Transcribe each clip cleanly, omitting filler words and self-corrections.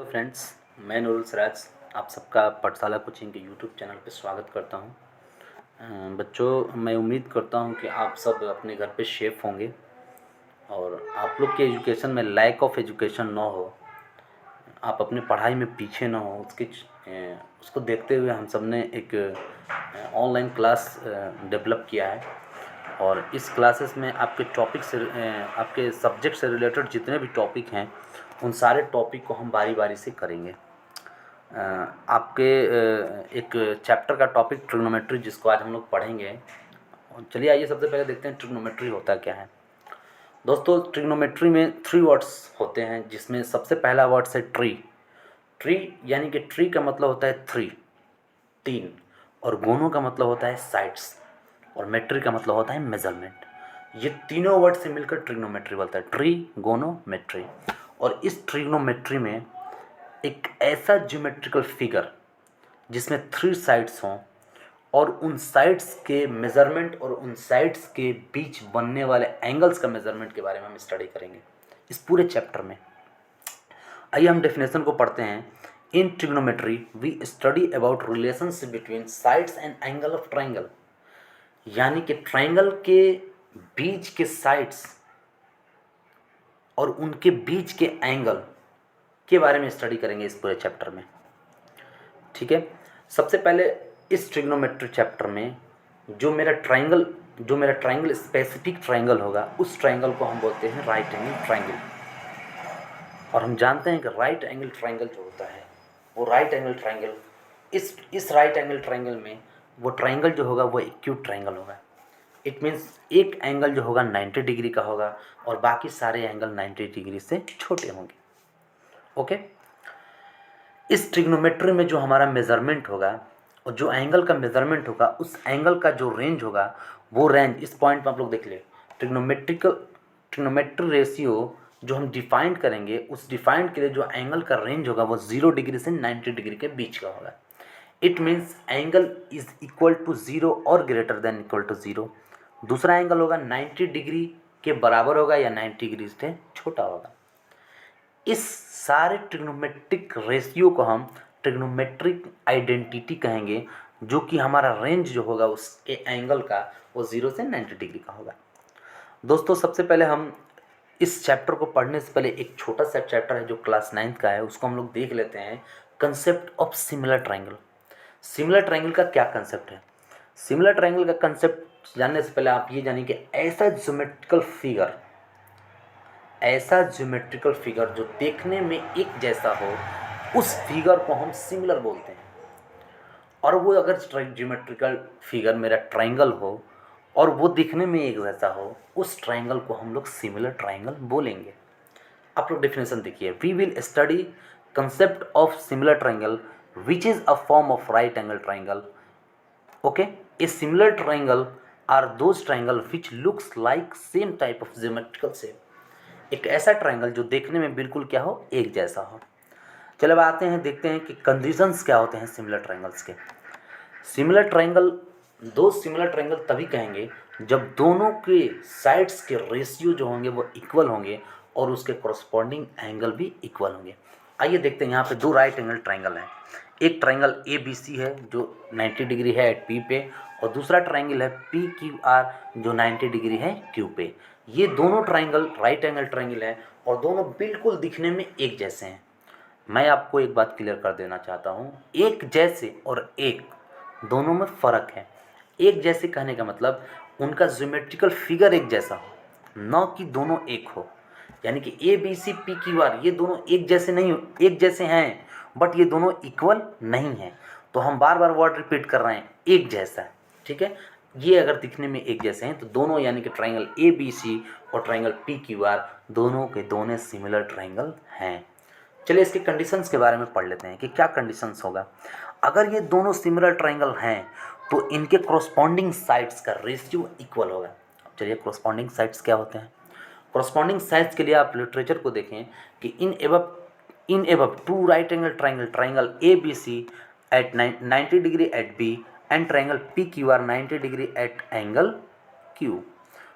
Friends, मैं नूरुल सिराज आप सबका पाठशाला कोचिंग के यूट्यूब चैनल पे स्वागत करता हूँ। बच्चों, मैं उम्मीद करता हूँ कि आप सब अपने घर पे सेफ होंगे और आप लोग के एजुकेशन में लैक ऑफ एजुकेशन ना हो, आप अपनी पढ़ाई में पीछे ना हो। उसको देखते हुए हम सब ने एक ऑनलाइन क्लास डेवलप किया है और इस क्लासेस में आपके टॉपिक से आपके सब्जेक्ट से रिलेटेड जितने भी टॉपिक हैं उन सारे टॉपिक को हम बारी बारी से करेंगे। आपके एक चैप्टर का टॉपिक ट्रिग्नोमेट्री, जिसको आज हम लोग पढ़ेंगे। चलिए आइए सबसे पहले देखते हैं ट्रिग्नोमेट्री होता क्या है। दोस्तों, ट्रिग्नोमेट्री में 3 वर्ड्स होते हैं, जिसमें सबसे पहला वर्ड्स है ट्री। ट्री यानी कि ट्री का मतलब होता है 3, और गोनो का मतलब होता है साइड्स, और मेट्री का मतलब होता है मेजरमेंट। ये तीनों वर्ड से मिलकर ट्रिग्नोमेट्री बनता है, ट्री, गोनो, मेट्री। और इस ट्रिग्नोमेट्री में एक ऐसा ज्योमेट्रिकल फिगर जिसमें 3 साइड्स हों और उन साइड्स के मेज़रमेंट और उन साइड्स के बीच बनने वाले एंगल्स का मेज़रमेंट के बारे में हम स्टडी करेंगे इस पूरे चैप्टर में। आइए हम डेफिनेशन को पढ़ते हैं। In trigonometry we study about relationship between sides and angle of triangle, यानी कि ट्राइंगल के बीच के साइड्स और उनके बीच के एंगल के बारे में स्टडी करेंगे इस पूरे चैप्टर में। ठीक है, सबसे पहले इस ट्रिग्नोमेट्री चैप्टर में जो मेरा ट्राइंगल स्पेसिफिक ट्राइंगल होगा, उस ट्राइंगल को हम बोलते हैं राइट एंगल ट्राइंगल। और हम जानते हैं कि राइट एंगल ट्राइंगल जो होता है वो राइट एंगल ट्राइंगल, इस राइट एंगल ट्राइंगल में वो ट्राइंगल जो होगा वो एक्यूट ट्राइंगल होगा। इट मीन्स एक एंगल जो होगा 90 डिग्री का होगा और बाकी सारे एंगल 90 डिग्री से छोटे होंगे। ओके, इस ट्रिग्नोमेट्री में जो हमारा मेज़रमेंट होगा और जो एंगल का मेज़रमेंट होगा, उस एंगल का जो रेंज होगा, वो रेंज इस पॉइंट पर आप लोग देख ले। ट्रिग्नोमेट्री रेशियो जो हम डिफाइन करेंगे, उस डिफाइंड के लिए जो एंगल का रेंज होगा वो 0 डिग्री से 90 डिग्री के बीच का होगा। It means angle is equal to 0 और ग्रेटर देन इक्वल टू 0। दूसरा एंगल होगा 90 डिग्री के बराबर होगा या 90 डिग्री से छोटा होगा। इस सारे ट्रिग्नोमेट्रिक रेशियो को हम ट्रिग्नोमेट्रिक आइडेंटिटी कहेंगे, जो कि हमारा रेंज जो होगा उसके एंगल का वो 0 से 90 डिग्री का होगा। दोस्तों, सबसे पहले हम इस चैप्टर को पढ़ने से पहले एक छोटा सा चैप्टर है जो क्लास 9th का है, उसको हम लोग देख लेते हैं। Concept of similar triangle. Similar triangle का क्या कंसेप्ट है? सिमिलर ट्राइंगल का कंसेप्ट जानने से पहले आप ये जानिए कि ऐसा ज्योमेट्रिकल फिगर जो देखने में एक जैसा हो, उस फिगर को हम सिमिलर बोलते हैं। और वो अगर ज्योमेट्रिकल फिगर मेरा ट्राइंगल हो और वो दिखने में एक जैसा हो, उस ट्राइंगल को हम लोग सिमिलर ट्राइंगल बोलेंगे। आप लोग डेफिनेशन देखिए। We will study concept of similar triangle which is a form of right angle triangle. Okay, a similar triangle are those triangle which looks like same type of geometrical shape. एक ऐसा triangle जो देखने में बिल्कुल क्या हो, एक जैसा हो। चलो अब आते हैं, देखते हैं कि कंडीशंस क्या होते हैं सिमिलर ट्राइंगल्स के। सिमिलर ट्राइंगल, दो सिमिलर ट्राइंगल तभी कहेंगे जब दोनों के साइड्स के रेशियो जो होंगे वो इक्वल होंगे और उसके कॉरस्पॉन्डिंग एंगल भी इक्वल होंगे। आइए देखते हैं, यहाँ पे 2 राइट एंगल ट्राइंगल हैं। एक ट्राइंगल ABC है जो 90 डिग्री है एट P पे, और दूसरा ट्राइंगल है PQR जो 90 डिग्री है Q पे। ये दोनों ट्राइंगल राइट एंगल ट्राइंगल है और दोनों बिल्कुल दिखने में एक जैसे हैं। मैं आपको एक बात क्लियर कर देना चाहता हूँ, एक जैसे और एक, दोनों में फ़र्क है। एक जैसे कहने का मतलब उनका ज्योमेट्रिकल फिगर एक जैसा हो, न कि दोनों एक हो। यानी कि ABCPQR ये दोनों एक जैसे नहीं हो, एक जैसे हैं बट ये दोनों इक्वल नहीं हैं। तो हम बार बार वर्ड रिपीट कर रहे हैं, एक जैसा। ठीक है, ये अगर दिखने में एक जैसे हैं तो दोनों, यानी कि ट्राइंगल ABC और ट्राइंगल PQR दोनों के दोनों सिमिलर ट्राइंगल हैं। चलिए इसके कंडीशंस के बारे में पढ़ लेते हैं कि क्या कंडीशंस होगा। अगर ये दोनों सिमिलर ट्राइंगल हैं तो इनके कॉरस्पॉन्डिंग साइड्स का रेशियो इक्वल होगा। चलिए, कॉरस्पॉन्डिंग साइड्स क्या होते हैं? कॉरस्पॉन्डिंग साइड्स के लिए आप लिटरेचर को देखें कि in above 2 right angle triangle ABC at 90 degree at B and triangle PQR 90 degree at angle Q,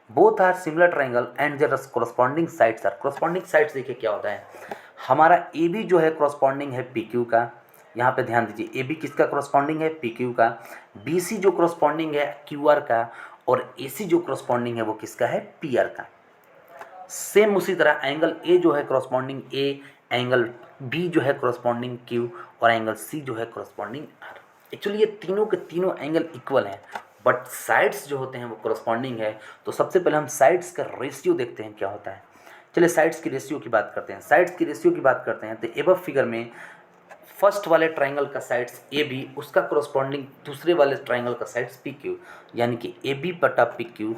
both are similar triangle and there corresponding sides are. corresponding sides देखिए क्या होता है, हमारा ए बी जो है करस्पॉन्डिंग है P Q का, यहाँ पे ध्यान दीजिए, ए बी किसका करस्पॉन्डिंग है, पी क्यू का, बी सी जो करस्पॉन्डिंग है क्यू आर का, और ए सी जो करस्पॉन्डिंग है वो किसका है, पी आर का। सेम उसी तरह एंगल ए जो है करस्पॉन्डिंग ए, एंगल बी जो है करस्पॉन्डिंग क्यू, और एंगल सी जो है करस्पॉन्डिंग आर। एक्चुअली ये तीनों के तीनों एंगल इक्वल हैं, बट साइड्स जो होते हैं वो करस्पॉन्डिंग है। तो सबसे पहले हम साइड्स का रेशियो देखते हैं क्या होता है। चलिए साइड्स की रेशियो की बात करते हैं। साइड्स की रेशियो की बात करते हैं तो एबव फिगर में फर्स्ट वाले ट्राइंगल का साइड्स ए बी, उसका करस्पॉन्डिंग दूसरे वाले ट्राइंगल का साइड्स पी क्यू, यानी कि ए बी बटा पी क्यू,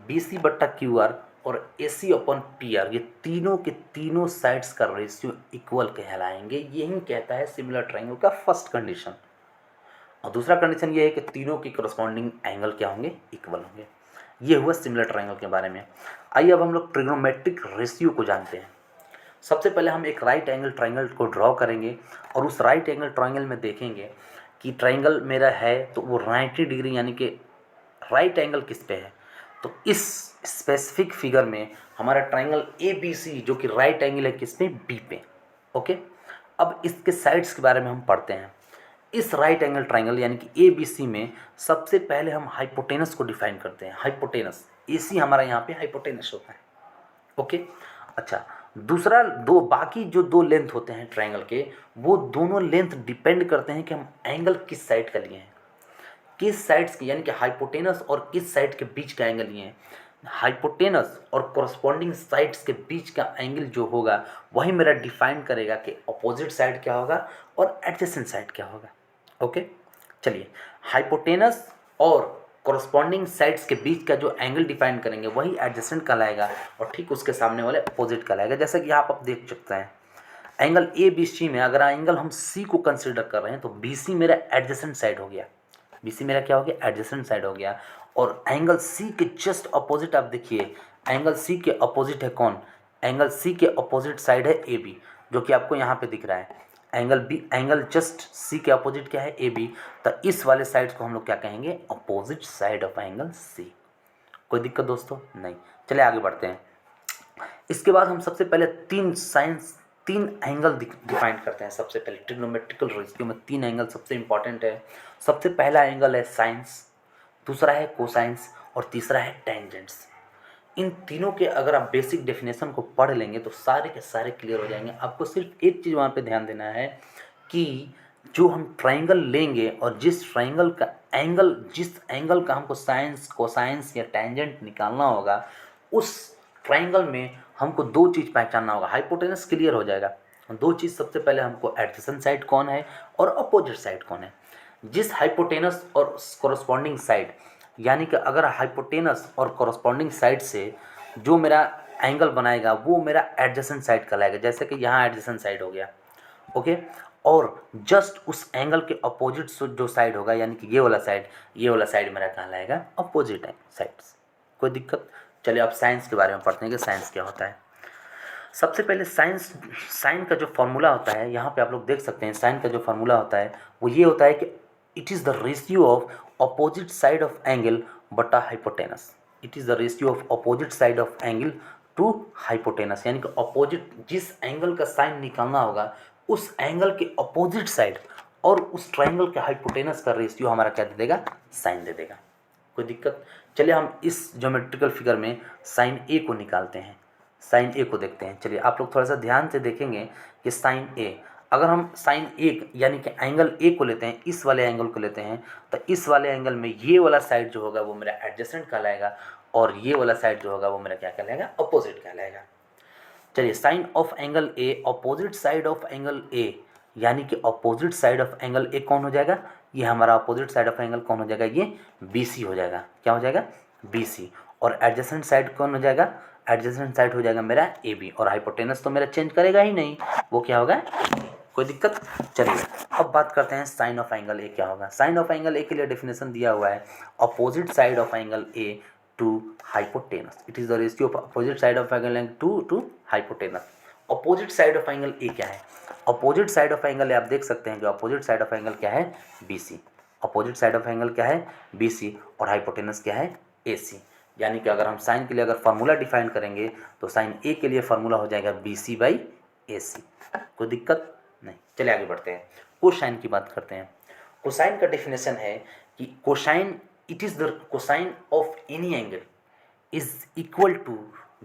बी सी बटा क्यू आर और ए सी अपॉन पी आर, ये तीनों के तीनों साइड्स का रेशियो इक्वल कहलाएंगे। यही कहता है सिमिलर ट्राइंगल का फर्स्ट कंडीशन। और दूसरा कंडीशन ये है कि तीनों की करस्पॉन्डिंग एंगल क्या होंगे, इक्वल होंगे। ये हुआ सिमिलर ट्राइंगल के बारे में। आइए अब हम लोग ट्रिग्नोमेट्रिक रेशियो को जानते हैं। सबसे पहले हम एक राइट एंगल ट्राइंगल को ड्रॉ करेंगे और उस राइट एंगल ट्राइंगल में देखेंगे कि ट्राइंगल मेरा है तो वो 90 डिग्री यानी कि राइट एंगल किस पे है। तो इस स्पेसिफिक फिगर में हमारा ट्राइंगल ए बी सी जो कि राइट एंगल है किस पे, बी पे। ओके, अब इसके साइड्स के बारे में हम पढ़ते हैं। इस राइट एंगल ट्राइंगल यानी कि ए बी सी में सबसे पहले हम हाइपोटेनस को डिफाइन करते हैं। हाइपोटेनस, ए सी हमारा यहाँ पे हाइपोटेनस होता है। ओके, अच्छा, दूसरा दो बाकी जो दो लेंथ होते हैं ट्राइंगल के, वो दोनों लेंथ डिपेंड करते हैं कि हम एंगल किस साइड का लिए हैं, किस साइड्स की, यानी कि हाइपोटेनस और किस साइड के बीच का एंगल लिए हैं। हाइपोटेनस और कोरस्पॉन्डिंग साइड्स के बीच का एंगल जो होगा वही मेरा डिफाइन करेगा कि अपोजिट साइड क्या होगा और एडजेसेंट साइड क्या होगा। ओके, चलिए, हाइपोटेनस और कोरस्पॉन्डिंग साइड्स के बीच का जो एंगल डिफाइन करेंगे वही एडजेसेंट कहलाएगा, और ठीक उसके सामने वाले अपोजिट कहलाएगा। जैसा कि आप देख सकते हैं एंगल ए बी सी में अगर एंगल हम सी को कंसिडर कर रहे हैं तो बी सी मेरा एडजेसेंट साइड हो गया, बी सी मेरा क्या हो गया, एडजेसेंट साइड हो गया। और एंगल सी के जस्ट अपोजिट आप देखिए, एंगल सी के अपोजिट है कौन, एंगल सी के अपोजिट साइड है ए बी, जो कि आपको यहाँ पे दिख रहा है। Angle B, angle just C के अपोजिट क्या है, ए बी। तो इस वाले साइड को हम लोग क्या कहेंगे, opposite side of angle C. कोई दिक्कत दोस्तों नहीं। चलिए आगे बढ़ते हैं। इसके बाद हम सबसे पहले तीन एंगल डिफाइन करते हैं। सबसे पहले ट्रिग्नोमेट्रिकल रेशियो में तीन एंगल सबसे इंपॉर्टेंट है। सबसे पहला एंगल है साइंस, दूसरा है कोसाइंस और तीसरा है टेंजेंट्स। इन तीनों के अगर आप बेसिक डेफिनेशन को पढ़ लेंगे तो सारे के सारे क्लियर हो जाएंगे। आपको सिर्फ एक चीज़ वहाँ पे ध्यान देना है कि जो हम ट्राइंगल लेंगे और जिस ट्राइंगल का एंगल, जिस एंगल का हमको साइंस, कोसाइंस या टेंजेंट निकालना होगा, उस ट्राइंगल में हमको दो चीज़ पहचानना होगा। हाइपोटेनस क्लियर हो जाएगा। दो चीज़, सबसे पहले हमको एडजेसेंट साइड कौन है और अपोजिट साइड कौन है। जिस हाइपोटेनस और कोरस्पॉन्डिंग साइड, यानी कि अगर हाइपोटेनस और कोरस्पॉन्डिंग साइड से जो मेरा एंगल बनाएगा वो मेरा एडजेसेंट साइड कहलाएगा। जैसे कि यहाँ एडजेसेंट साइड हो गया, ओके, और जस्ट उस एंगल के अपोजिट जो साइड होगा, यानी कि ये वाला साइड मेरा कहलाएगा अपोजिट साइड्स। कोई दिक्कत। चलिए अब साइंस के बारे में पढ़ते हैं कि साइंस क्या होता है। सबसे पहले साइन का जो फार्मूला होता है, यहाँ पे आप लोग देख सकते हैं, साइन का जो फार्मूला होता है वो ये होता है कि it is the ratio of opposite side of angle बटा hypotenuse. It is the ratio of opposite side of angle to hypotenuse, यानी कि अपोजिट, जिस एंगल का साइन निकालना होगा उस एंगल के अपोजिट साइड और उस ट्राइंगल के हाइपोटेनस का रेशियो हमारा क्या दे देगा, साइन दे देगा। कोई दिक्कत। चलिए हम इस ज्योमेट्रिकल फिगर में साइन ए को निकालते हैं, साइन ए को देखते हैं। चलिए आप लोग थोड़ा सा ध्यान से देखेंगे कि साइन ए, अगर हम साइन ए यानी कि एंगल ए को लेते हैं, इस वाले एंगल को लेते हैं, तो इस वाले एंगल में ये वाला साइड जो होगा वो मेरा एडजेसेंट कहलाएगा और ये वाला साइड जो होगा वो मेरा क्या कहलाएगा, अपोजिट कहलाएगा। चलिए sine of angle A opposite side of angle A, यानी कि opposite side of angle A कौन हो जाएगा, ये हमारा अपोजिट साइड ऑफ एंगल कौन हो जाएगा, ये बी सी हो जाएगा। क्या हो जाएगा, बी सी। और एडजेसेंट साइड कौन हो जाएगा, एडजेसेंट साइड हो जाएगा मेरा ए बी। और हाइपोटेनस तो मेरा चेंज करेगा ही नहीं, वो क्या होगा, कोई दिक्कत। चलिए अब बात करते हैं साइन ऑफ एंगल ए क्या होगा। साइन ऑफ एंगल ए के लिए डेफिनेशन दिया हुआ है, opposite side of angle A to hypotenuse. It is the ratio of opposite side of angle to hypotenuse. Opposite side of angle A क्या है, opposite side of angle आप देख सकते हैं कि अपोजिट साइड ऑफ एंगल क्या है, B C. Opposite side of angle क्या है, बी सी, और हाइपोटेनस क्या है, ए सी। यानी कि अगर हम साइन के लिए अगर फार्मूला डिफाइन करेंगे तो साइन ए के लिए फार्मूला हो जाएगा बी सी बाई ए सी। कोई दिक्कत नहीं। चलिए आगे बढ़ते हैं, कोसाइन की बात करते हैं। कोसाइन का डेफिनेशन है कि cosine it is the cosine of any angle is equal to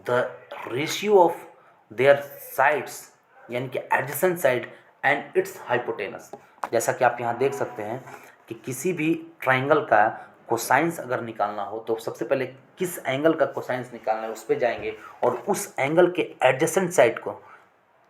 the ratio of their sides, यानी कि adjacent side and its hypotenuse. जैसा कि आप यहाँ देख सकते हैं कि किसी भी ट्राइंगल का कोसाइंस अगर निकालना हो तो सबसे पहले किस एंगल का कोसाइंस निकालना है उस पर जाएंगे और उस एंगल के एडजेसेंट साइड को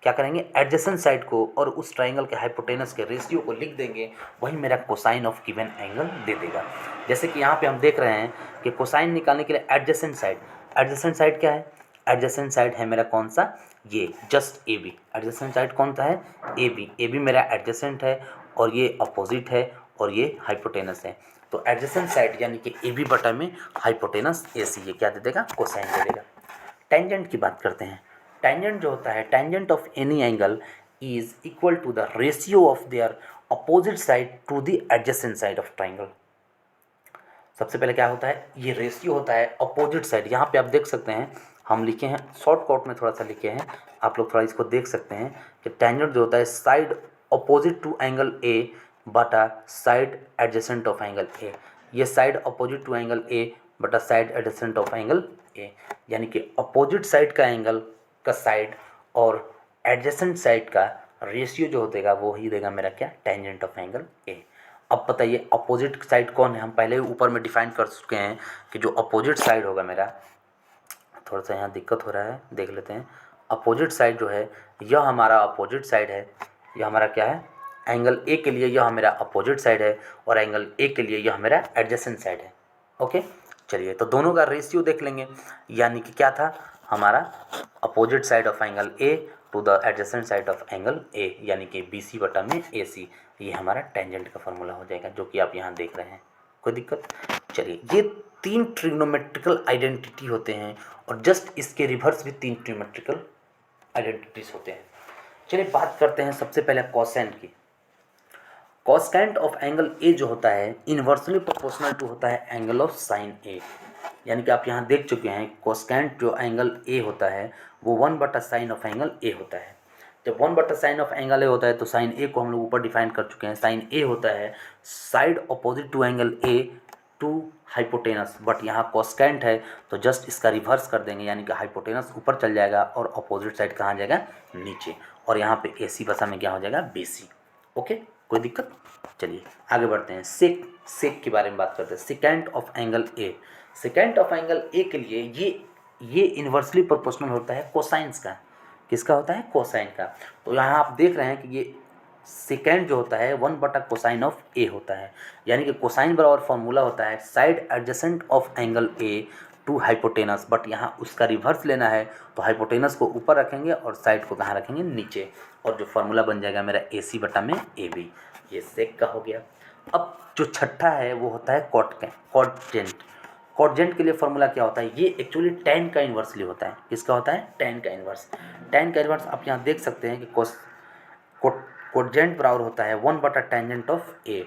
क्या करेंगे, एडजेसेंट साइड को और उस ट्राइंगल के हाइपोटेनस के रेशियो को लिख देंगे, वही मेरा कोसाइन ऑफ गिवन एंगल दे देगा। जैसे कि यहाँ पे हम देख रहे हैं कि कोसाइन निकालने के लिए एडजेसेंट साइड क्या है, एडजेसेंट साइड है मेरा कौन सा, ये just A B. Adjacent side कौन सा है, ए बी मेरा एडजेसेंट है और ये अपोजिट है और ये हाइपोटेनस है। तो एडजेसेंट साइड यानी कि ए बी बटा में हाइपोटेनस ए सी, ये क्या दे देगा, कोसाइन दे देगा। टेंजेंट की बात करते हैं। टेंजेंट जो होता है, tangent of any angle is equal to the ratio of their opposite side to the adjacent side of triangle. सबसे पहले क्या होता है, ये रेशियो होता है अपोजिट साइड। यहाँ पे आप देख सकते हैं हम लिखे हैं शॉर्ट कट में, थोड़ा सा लिखे हैं, आप लोग थोड़ा इसको देख सकते हैं कि टेंजेंट जो होता है side opposite to angle A बटा side adjacent of angle A. ये side opposite to angle A बटा side adjacent of angle A, यानी कि अपोजिट साइड का एंगल का साइड और एडजेसेंट साइड का रेशियो जो होगा वो ही देगा मेरा क्या, टेंजेंट ऑफ एंगल ए। अब बताइए अपोजिट साइड कौन है, हम पहले ही ऊपर में डिफाइन कर चुके हैं कि जो अपोजिट साइड होगा मेरा, थोड़ा सा यहाँ दिक्कत हो रहा है, देख लेते हैं। अपोजिट साइड जो है यह हमारा अपोजिट साइड है, यह हमारा क्या है, एंगल ए के लिए यह मेरा अपोजिट साइड है और एंगल ए के लिए यह मेरा एडजेसेंट साइड है। ओके, चलिए तो दोनों का रेशियो देख लेंगे, यानी कि क्या था हमारा opposite side of angle A to the adjacent side of angle A, यानी कि बी सी बटा में ए सी, ये हमारा टेंजेंट का फॉर्मूला हो जाएगा, जो कि आप यहाँ देख रहे हैं। कोई दिक्कत, चलिए ये 3 ट्रिग्नोमेट्रिकल आइडेंटिटी होते हैं और जस्ट इसके रिवर्स भी 3 ट्रिग्नोमेट्रिकल आइडेंटिटीज होते हैं। चलिए बात करते हैं सबसे पहले कोसेंट की। कोसेंट ऑफ एंगल ए जो होता है इनवर्सली प्रोपोर्शनल टू होता है एंगल ऑफ साइन ए, यानी कि आप यहाँ देख चुके हैं कोसेंट जो एंगल ए होता है वो 1 बटा साइन ऑफ एंगल ए होता है। जब 1 बटा साइन ऑफ एंगल ए होता है तो साइन ए को हम लोग ऊपर डिफाइन कर चुके हैं। साइन ए होता है side opposite to angle A to hypotenuse, but यहाँ कोसेंट है तो जस्ट इसका रिवर्स कर देंगे, यानी कि हाइपोटेनस ऊपर चल जाएगा और अपोजिट साइड कहाँ जाएगा, नीचे, और यहाँ पे ए सी बसा में क्या हो जाएगा, बी सी। ओके, कोई दिक्कत, चलिए आगे बढ़ते हैं। सेक के बारे में बात करते हैं। Secant of angle A, secant of angle ए के लिए ये इन्वर्सली प्रोपोर्शनल होता है कोसाइंस का। किसका होता है, कोसाइन का। तो यहाँ आप देख रहे हैं कि ये सेकेंड जो होता है 1 बटा कोसाइन ऑफ ए होता है, यानी कि कोसाइन बराबर फॉर्मूला होता है side adjacent of angle A to hypotenuse, but यहाँ उसका रिवर्स लेना है तो हाइपोटेनस को ऊपर रखेंगे और साइड को कहाँ रखेंगे, नीचे, और जो फार्मूला बन जाएगा मेरा ए सी बटा में ए बी। ये सेक का हो गया। अब जो छठा है वो होता है कॉटजेंट। कॉटजेंट के लिए फॉर्मूला क्या होता है, ये एक्चुअली tan का इन्वर्सली होता है। किसका होता है, tan का इन्वर्स। tan का इन्वर्स आप यहाँ देख सकते हैं कि कोटजेंट बराबर होता है 1 बटा टेंजेंट ऑफ ए।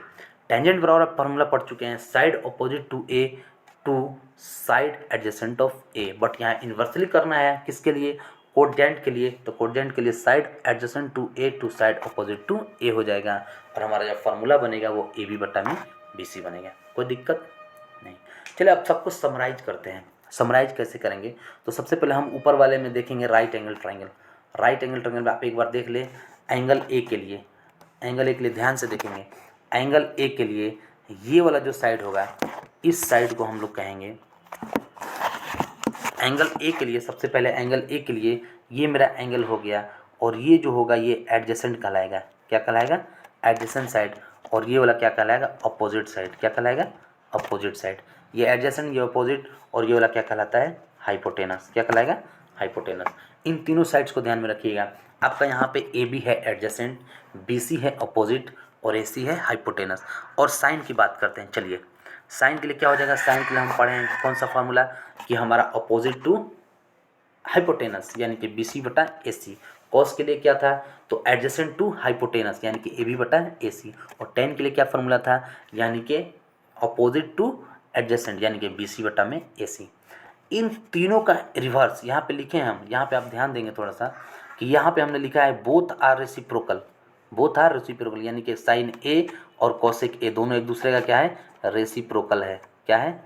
टेंजेंट बराबर फॉर्मूला पढ़ चुके हैं, side opposite to A to side adjacent of A, but यहाँ इन्वर्सली करना है किसके लिए, कोटजेंट के लिए। तो कोटजेंट के लिए side adjacent to A to side opposite to A हो जाएगा और हमारा जो फार्मूला बनेगा वो ए बी बटा में बी सी बनेगा। कोई दिक्कत नहीं। चलिए अब सब कुछ समराइज करते हैं। समराइज कैसे करेंगे, तो सबसे पहले हम ऊपर वाले में देखेंगे right angle triangle. Right angle triangle में आप एक बार देख ले, एंगल ए के लिए, एंगल ए के लिए ध्यान से देखेंगे। एंगल ए के लिए ये वाला जो साइड होगा, इस साइड को हम लोग कहेंगे एंगल ए के लिए। सबसे पहले एंगल ए के लिए ये मेरा एंगल हो गया और ये जो होगा ये एडजेसेंट कहलाएगा। क्या कहलाएगा, एडजेसेंट साइड। और ये वाला क्या कहलाएगा, अपोजिट साइड। क्या कहलाएगा, अपोजिट साइड। ये एडजेसेंट, ये अपोजिट, और ये वाला क्या कहलाता है, हाइपोटेनस। क्या कहलाएगा, हाइपोटेनस। इन तीनों साइड्स को ध्यान में रखिएगा। आपका यहाँ पे ए बी है एडजेसेंट, बी सी है अपोजिट और ए सी है हाइपोटेनस। और साइन की बात करते हैं। चलिए साइन के लिए क्या हो जाएगा, साइन के लिए हम पढ़े हैं कौन सा फार्मूला, कि हमारा अपोजिट टू हाइपोटेनस यानी कि बी सी बटा ए सी। कॉस के लिए क्या था, तो एडजेसेंट टू हाइपोटेनस यानी कि ए बी बटा ए सी। और टेन के लिए क्या फार्मूला था, यानी कि अपोजिट टू एडजेसेंट यानी कि बी सी बटा में ए सी। इन तीनों का रिवर्स यहाँ पे लिखे हैं हम। यहाँ पे आप ध्यान देंगे थोड़ा सा, कि यहाँ पे हमने लिखा है both are reciprocal, both are reciprocal, यानी कि साइन ए और कोसेक ए दोनों एक दूसरे का क्या है, रेसिप्रोकल है। क्या है,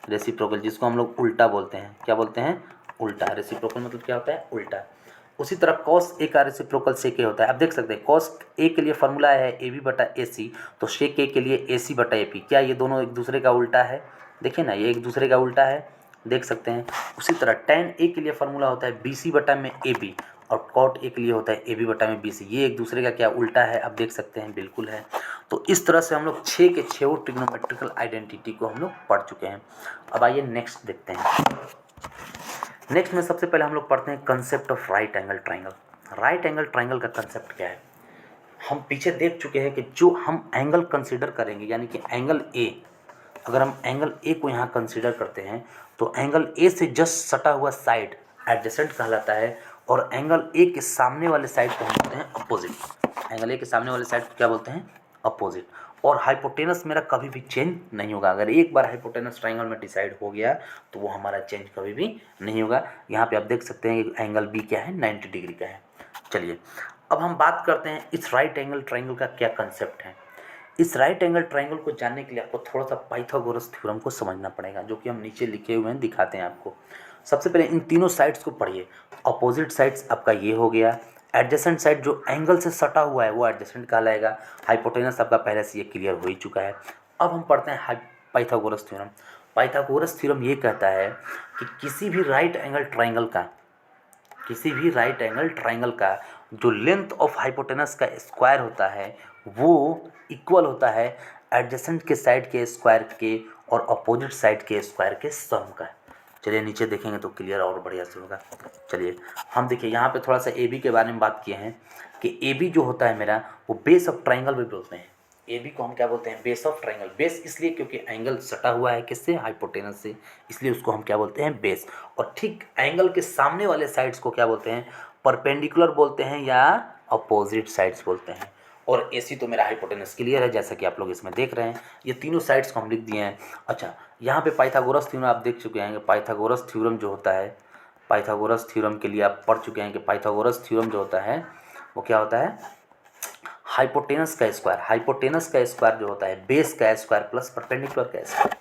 रेसिप्रोकल, जिसको हम लोग उल्टा बोलते हैं। क्या बोलते हैं, उल्टा। रेसिप्रोकल मतलब क्या होता है, उल्टा। उसी तरह कॉस ए का रेसिप्रोकल सेक ए होता है। अब देख सकते हैं कॉस ए के लिए फॉर्मूला है ए बी बटा ए सी, तो सेक ए के लिए ए सी बटा ए पी। क्या ये दोनों एक दूसरे का उल्टा है, देखिए ना, ये एक दूसरे का उल्टा है, देख सकते हैं। उसी तरह टेन ए के लिए फॉर्मूला होता है बी सी बटा में ए बी, और कॉट ए के लिए होता है ए बी बटा में बी सी। ये एक दूसरे का क्या उल्टा है, अब देख सकते हैं, बिल्कुल है। तो इस तरह से हम लोग 6 के 6 ट्रिग्नोमेट्रिकल आइडेंटिटी को हम लोग पढ़ चुके हैं। अब आइए नेक्स्ट देखते हैं। नेक्स्ट में सबसे पहले हम लोग पढ़ते हैं concept of right angle triangle. Right angle triangle का कंसेप्ट क्या है, हम पीछे देख चुके हैं कि जो हम एंगल कंसीडर करेंगे, यानी कि एंगल ए, अगर हम एंगल ए को यहाँ कंसीडर करते हैं तो एंगल ए से जस्ट सटा हुआ साइड एडजेसेंट कहलाता है, और एंगल ए के सामने वाले साइड को हम बोलते हैं अपोजिट। एंगल ए के सामने वाले साइड को क्या बोलते हैं, अपोजिट। और हाइपोटेनस मेरा कभी भी चेंज नहीं होगा। अगर एक बार हाइपोटेनस ट्राइंगल में डिसाइड हो गया तो वो हमारा चेंज कभी भी नहीं होगा। यहाँ पे आप देख सकते हैं कि एंगल बी क्या है, 90 डिग्री का है। चलिए अब हम बात करते हैं इस राइट एंगल ट्राइंगल का क्या कंसेप्ट है। इस राइट एंगल ट्राइंगल को जानने के लिए आपको थोड़ा सा पाइथागोरस थ्योरम को समझना पड़ेगा, जो कि हम नीचे लिखे हुए हैं, दिखाते हैं आपको। सबसे पहले इन तीनों साइड्स को पढ़िए। अपोजिट साइड्स आपका ये हो गया, एडजेसेंट साइड जो एंगल से सटा हुआ है वो एडजेसेंट कहलाएगा, हाइपोटेनस आपका पहले से ये क्लियर हो ही चुका है। अब हम पढ़ते हैं पाइथागोरस थ्योरम। पाइथागोरस थ्योरम ये कहता है कि किसी भी राइट एंगल ट्राइंगल का जो लेंथ ऑफ हाइपोटेनस का स्क्वायर होता है वो इक्वल होता है एडजेसेंट के साइड के स्क्वायर के और अपोजिट साइड के स्क्वायर के सम का। चलिए नीचे देखेंगे तो क्लियर और बढ़िया से होगा। चलिए हम देखिए यहाँ पे थोड़ा सा ए बी के बारे में बात किए हैं कि ए बी जो होता है मेरा, वो बेस ऑफ ट्राइंगल भी बोलते हैं। ए बी को हम क्या बोलते हैं, बेस ऑफ ट्राइंगल। बेस इसलिए क्योंकि एंगल सटा हुआ है किससे, हाइपोटेनस से, इसलिए उसको हम क्या बोलते हैं, बेस। और ठीक एंगल के सामने वाले साइड्स को क्या बोलते हैं, परपेंडिकुलर बोलते हैं या अपोजिट साइड्स बोलते हैं। और ए सी तो मेरा हाइपोटेनस क्लियर है, जैसा कि आप लोग इसमें देख रहे हैं। ये तीनों साइड्स को हम लिख दिए हैं। अच्छा, यहाँ पे पाइथागोरस थ्योरम आप देख चुके हैं कि पाइथागोरस थ्योरम जो होता है, पाइथागोरस थ्योरम के लिए आप पढ़ चुके हैं कि पाइथागोरस थ्योरम जो होता है वो क्या होता है, हाइपोटेनस का स्क्वायर। हाइपोटेनस का स्क्वायर जो होता है बेस का स्क्वायर प्लस परपेंडिकुलर का स्क्वायर,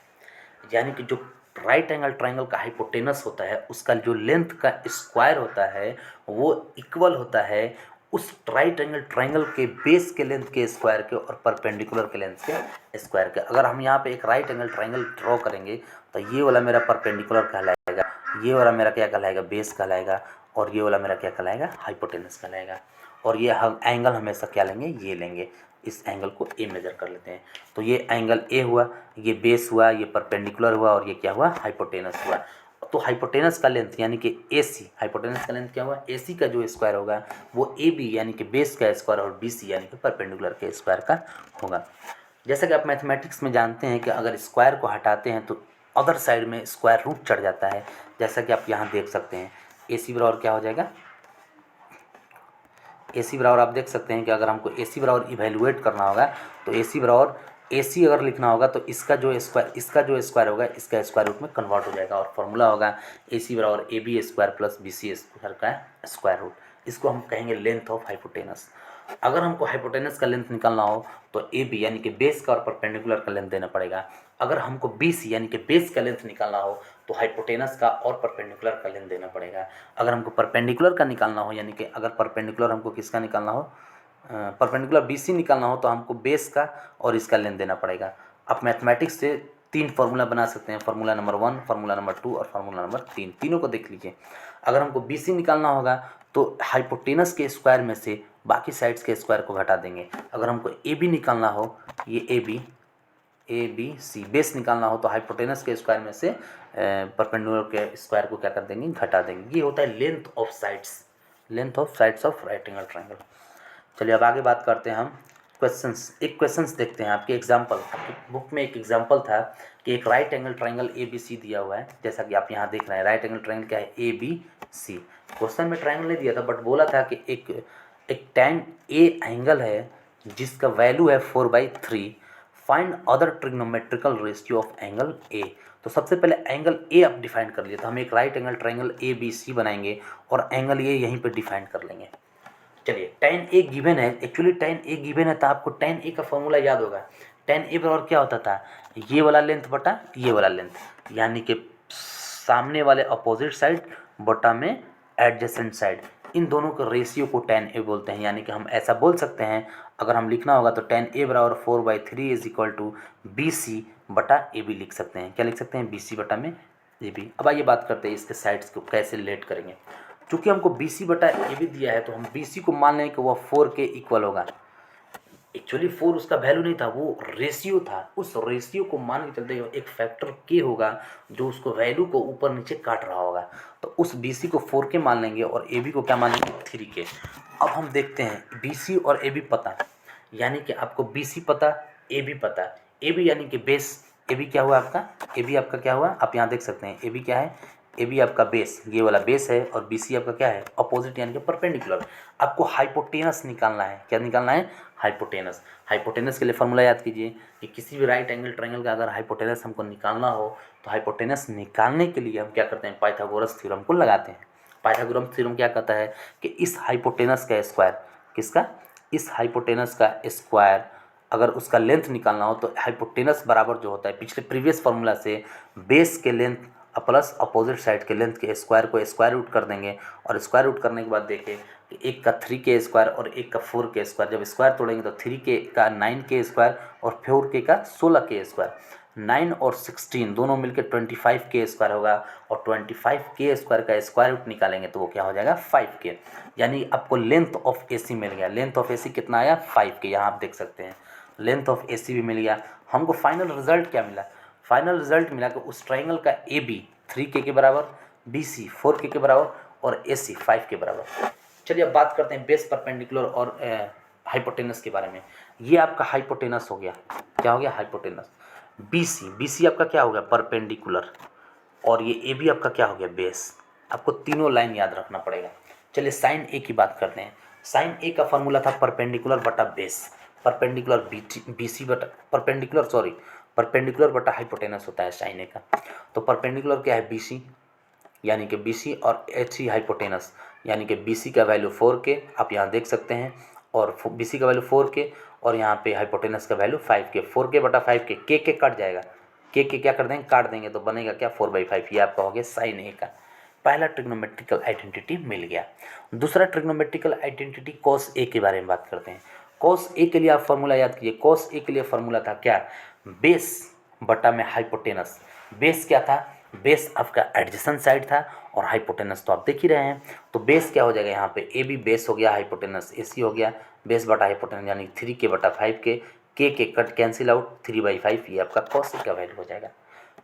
यानी कि जो राइट एंगल ट्राइंगल का हाइपोटेनस होता है उसका जो लेंथ का स्क्वायर होता है वो इक्वल होता है उस राइट एंगल ट्राइंगल के बेस के लेंथ के स्क्वायर के और परपेंडिकुलर के लेंथ के स्क्वायर के। अगर हम यहाँ पे एक राइट एंगल ट्राइंगल ड्रॉ करेंगे तो ये वाला मेरा परपेंडिकुलर कहलाएगा, ये वाला मेरा क्या कहलाएगा, बेस कहलाएगा, और ये वाला मेरा क्या कहलाएगा, हाइपोटेनस कहलाएगा। और ये हम एंगल हमेशा क्या लेंगे, ये लेंगे। इस एंगल को ए मेजर कर लेते हैं। तो ये एंगल ए हुआ, ये बेस हुआ, ये परपेंडिकुलर हुआ, और ये क्या हुआ, हाइपोटेनस हुआ। तो हाइपोटेनस का लेंथ यानी कि ए सी, हाइपोटेनस का लेंथ क्या हुआ, ए सी का जो स्क्वायर होगा वो ए बी यानी कि बेस का स्क्वायर और बी सी यानी कि परपेंडिकुलर के स्क्वायर का होगा। जैसा कि आप मैथमेटिक्स में जानते हैं कि अगर स्क्वायर को हटाते हैं तो अदर साइड में स्क्वायर रूट चढ़ जाता है, जैसा कि आप यहाँ देख सकते हैं। ए सी बराबर क्या हो जाएगा, ए सी बराबर आप देख सकते हैं कि अगर हमको ए सी बराबर इवेलुएट करना होगा तो ए सी बराबर ए सी अगर लिखना होगा तो इसका जो स्क्वायर होगा इसका स्क्वायर रूट में कन्वर्ट हो जाएगा, और फॉर्मूला होगा ए सी बराबर A B square plus B C square का स्क्वायर रूट। इसको हम कहेंगे लेंथ ऑफ हाइपोटेनस। अगर हमको हाइपोटेनस का लेंथ निकालना हो तो ए बी यानी कि बेस का और परपेंडिकुलर का लेंथ देना पड़ेगा। अगर हमको बी सी यानी कि बेस का लेंथ निकालना हो तो हाइपोटेनस का और परपेंडिकुलर का लेंथ देना पड़ेगा। अगर हमको परपेंडिकुलर का निकालना हो, यानी कि अगर परपेंडिकुलर हमको किसका निकालना हो, परपेंडिकुलर बी सी निकालना हो तो हमको बेस का और इसका लेंथ देना पड़ेगा। आप मैथमेटिक्स से 3 फार्मूला बना सकते हैं, फार्मूला नंबर 1, फार्मूला नंबर 2 और फार्मूला नंबर 3, तीनों को देख लीजिए। अगर हमको बी सी निकालना होगा तो हाइपोटेनस के स्क्वायर में से बाकी साइड्स के स्क्वायर को घटा देंगे। अगर हमको ए बी निकालना हो, ये ए बी सी बेस निकालना हो तो हाइपोटेनस के स्क्वायर में से परपेंडिकुलर के स्क्वायर को क्या कर देंगे, घटा देंगे। ये होता है length of sides of right angle triangle. चलिए अब आगे बात करते हैं हम क्वेश्चंस। एक क्वेश्चंस देखते हैं, आपके एग्जाम्पल, आपकी बुक में एक एग्जाम्पल था कि एक right angle triangle A B C दिया हुआ है, जैसा कि आप यहाँ देख रहे हैं। राइट एंगल ट्राइंगल क्या है, ए बी सी। क्वेश्चन में ट्राइंगल नहीं दिया था बट बोला था कि एक tan ए एंगल है जिसका वैल्यू है 4/3, find other trigonometrical ratio of angle ए। तो सबसे पहले एंगल ए आप डिफाइन कर लिए, तो हम एक right angle triangle A B C बनाएंगे और एंगल ए यहीं पे डिफाइन कर लेंगे। चलिए tan ए गिवन है, एक्चुअली tan ए गिवन है तो आपको tan ए का फॉर्मूला याद होगा। tan ए बराबर क्या होता था, ये वाला लेंथ बटा ये वाला लेंथ, यानी कि सामने वाले अपोजिट साइड बटा में एडजेसेंट साइड, इन दोनों के रेशियो को tan ए बोलते हैं। यानी कि हम ऐसा बोल सकते हैं, अगर हम लिखना होगा तो tan ए बराबर 4/3 is equal to B C बटा ए बी लिख सकते हैं। क्या लिख सकते हैं, बी सी बटा में ए बी। अब आइए बात करते हैं इसके साइड्स को कैसे रिलेट करेंगे। चूँकि हमको बी सी बटा ए बी दिया है तो हम बी सी को मान लें कि वह 4 के इक्वल होगा। एक्चुअली 4 उसका वैल्यू नहीं था, वो रेशियो था। उस रेशियो को मान के चलते एक फैक्टर के होगा जो उसको वैल्यू को ऊपर नीचे काट रहा होगा, तो उस बी सी को 4 के मान लेंगे और ए बी को क्या मान लेंगे, 3 के। अब हम देखते हैं बी सी और ए बी पता, यानी कि आपको बी सी पता, ए बी पता। ए बी यानी कि बेस, ए बी क्या हुआ आपका, ए बी आपका क्या हुआ, आप यहाँ देख सकते हैं ए बी क्या है, ए बी आपका बेस, ये वाला बेस है, और बी सी आपका क्या है, अपोजिट यानी कि परपेंडिकुलर। आपको हाइपोटेनस निकालना है। क्या निकालना है, हाइपोटेनस। हाइपोटेनस के लिए फॉर्मूला याद कीजिए कि किसी भी राइट एंगल ट्रायंगल का अगर हाइपोटेनस हमको निकालना हो तो हाइपोटेनस निकालने के लिए हम क्या करते हैं, पाइथागोरस थ्योरम को लगाते हैं। पाइथागोरस थ्योरम क्या कहता है कि इस हाइपोटेनस का स्क्वायर, किसका, इस हाइपोटेनस का स्क्वायर, अगर उसका लेंथ निकालना हो तो हाइपोटेनस बराबर जो होता है पिछले प्रीवियस फार्मूला से बेस के लेंथ प्लस अपोजिट साइड के लेंथ के स्क्वायर को स्क्वायर रूट कर देंगे, और स्क्वायर रूट करने के बाद देखें कि एक का 3 के स्क्वायर और एक का 4 के स्क्वायर, जब स्क्वायर तोड़ेंगे तो 3 के का 9 के स्क्वायर और 4 के का 16 के स्क्वायर, 9 और 16 दोनों मिलकर 25 के स्क्वायर होगा, और 25 के स्क्वायर का स्क्वायर रूट निकालेंगे तो वो क्या हो जाएगा, 5 के। यानी आपको लेंथ ऑफ ए सी मिल गया। लेंथ ऑफ ए सी कितना आया, 5 के, यहाँ आप देख सकते हैं लेंथ ऑफ ए सी भी मिल गया। हमको फाइनल रिजल्ट क्या मिला, फाइनल रिजल्ट मिला कि उस ट्राइंगल का ए बी 3 के बराबर, बी सी 4 के बराबर और ए सी 5 के बराबर। चलिए अब बात करते हैं बेस, परपेंडिकुलर और हाइपोटेनस के बारे में। ये आपका हाइपोटेनस हो गया, क्या हो गया, हाइपोटेनस। बी सी आपका क्या हो गया, परपेंडिकुलर, और ये ए बी आपका क्या हो गया, बेस। आपको तीनों लाइन याद रखना पड़ेगा। चलिए साइन ए की बात करते हैं। साइन ए का फॉर्मूला था परपेंडिकुलर बटा बेस, परपेंडिकुलर बी सी बटा परपेंडिकुलर बटा हाइपोटेनस होता है साइन ए का। तो परपेंडिकुलर क्या है, बी सी, यानी कि बी सी, और एच सी हाइपोटेनस, यानी कि बी सी का वैल्यू 4 के, आप यहाँ देख सकते हैं, और बी सी का वैल्यू 4 के, और यहाँ पे हाइपोटेनस का वैल्यू 5 के। 4 के बटा 5 के कट जाएगा, के क्या कर देंगे, काट देंगे, तो बनेगा क्या, 4/5। ये आपका हो गया साइन ए का पहला ट्रिग्नोमेट्रिकल आइडेंटिटी मिल गया। दूसरा ट्रिग्नोमेट्रिकल आइडेंटिटी कॉस ए के बारे में बात करते हैं। कॉस ए के लिए आप फॉर्मूला याद कीजिए। कॉस ए के लिए फॉर्मूला था क्या, बेस बटा में हाइपोटेनस। बेस क्या था, बेस आपका एडजेसेंट साइड था, और हाइपोटेनस तो आप देख ही रहे हैं। तो बेस क्या हो जाएगा, यहाँ पे ए बी बेस हो गया, हाइपोटेनस ए सी हो गया, बेस बटा हाइपोटेनस यानी 3 के बटा 5 के कट कैंसिल आउट, 3/5, ये आपका कॉसेक का वैल्यू हो जाएगा।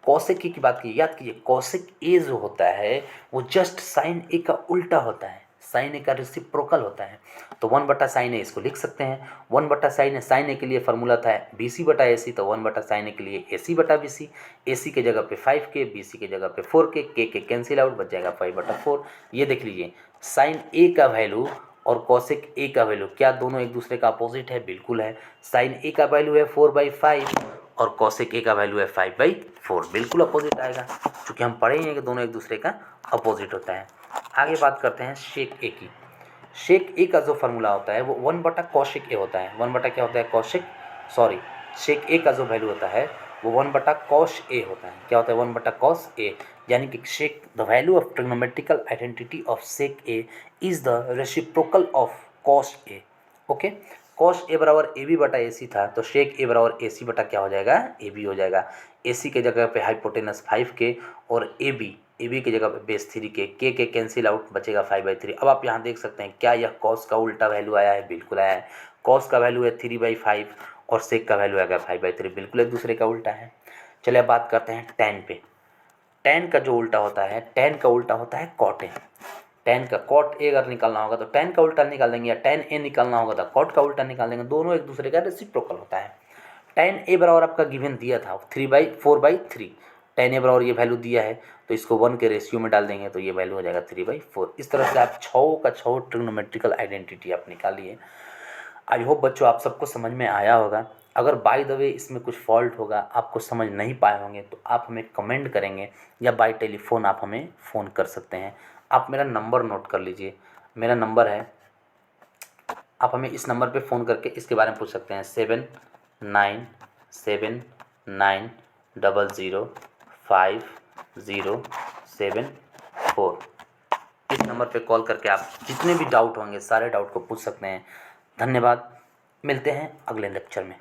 कॉसेक की बात की याद कीजिए, कॉसेक ए जो होता है वो जस्ट साइन ए का उल्टा होता है, साइन ए का रेसिप्रोकल होता है। तो 1 बटा साइन ए इसको लिख सकते हैं। 1 बटा साइन ए के लिए फॉर्मूला था बी सी बटा ए सी, तो 1 बटा साइन ए के लिए ए सी बटा बी सी। ए सी के जगह पे 5 के, बी सी के जगह पे 4 के कैंसिल आउट, बच जाएगा 5/4। ये देख लीजिए साइन ए का वैल्यू और कॉसेक ए का वैल्यू क्या दोनों एक दूसरे का अपोजिट है, बिल्कुल है। साइन ए का वैल्यू है 4/5 और कॉसेक ए का वैल्यू है 5/4, बिल्कुल अपोजिट आएगा, क्योंकि हम पढ़े ही हैं कि दोनों एक दूसरे का अपोजिट होता है। आगे बात करते हैं शेक ए की। शेक ए का जो फार्मूला होता है वो 1 बटा कॉसेक ए होता है। 1 बटा क्या होता है, शेक ए का जो वैल्यू होता है वो 1 बटा कॉस ए होता है। क्या होता है, 1 बटा कॉस ए, यानी कि sec the value of trigonometrical identity of sec A is the reciprocal of cos A. Okay, cos A बराबर ए बी बटा ए सी था, तो शेक ए बराबर ए सी बटा क्या हो जाएगा, ए बी हो जाएगा। ए सी के जगह पे हाइपोटेनस 5 के और ए बी की जगह पे बेस 3 के कैंसिल आउट, बचेगा 5/3। अब आप यहाँ देख सकते हैं क्या यह कॉस का उल्टा वैल्यू आया है, बिल्कुल आया है। कॉस का वैल्यू है 3/5 और सेक का वैल्यू आएगा 5/3, बिल्कुल एक दूसरे का उल्टा है। चलिए अब बात करते हैं टैन पे। टैन का जो उल्टा होता है, टैन का उल्टा होता है कॉट ए। टैन का कॉट ए अगर निकालना होगा तो टैन का उल्टा निकाल देंगे, या टैन ए निकालना होगा तो कॉट का उल्टा निकाल देंगे, दोनों एक दूसरे का रेसिप्रोकल होता है। टैन ए बराबर आपका गिवन दिया था 4/3, टैन ए बराबर ये वैल्यू दिया है, तो इसको 1 के रेशियो में डाल देंगे तो ये वैल्यू हो जाएगा 3/4। इस तरह से आप 6 का 6 ट्रिग्नोमेट्रिकल आइडेंटिटी आप निकालिए। आई होप बच्चों आप सबको समझ में आया होगा। अगर बाय द वे इसमें कुछ फॉल्ट होगा, आपको समझ नहीं पाए होंगे, तो आप हमें कमेंट करेंगे या बाय टेलीफ़ोन आप हमें फ़ोन कर सकते हैं। आप मेरा नंबर नोट कर लीजिए, मेरा नंबर है, आप हमें इस नंबर पे फ़ोन करके इसके बारे में पूछ सकते हैं 7979005074। इस नंबर पे कॉल करके आप जितने भी डाउट होंगे सारे डाउट को पूछ सकते हैं। धन्यवाद, मिलते हैं अगले लेक्चर में।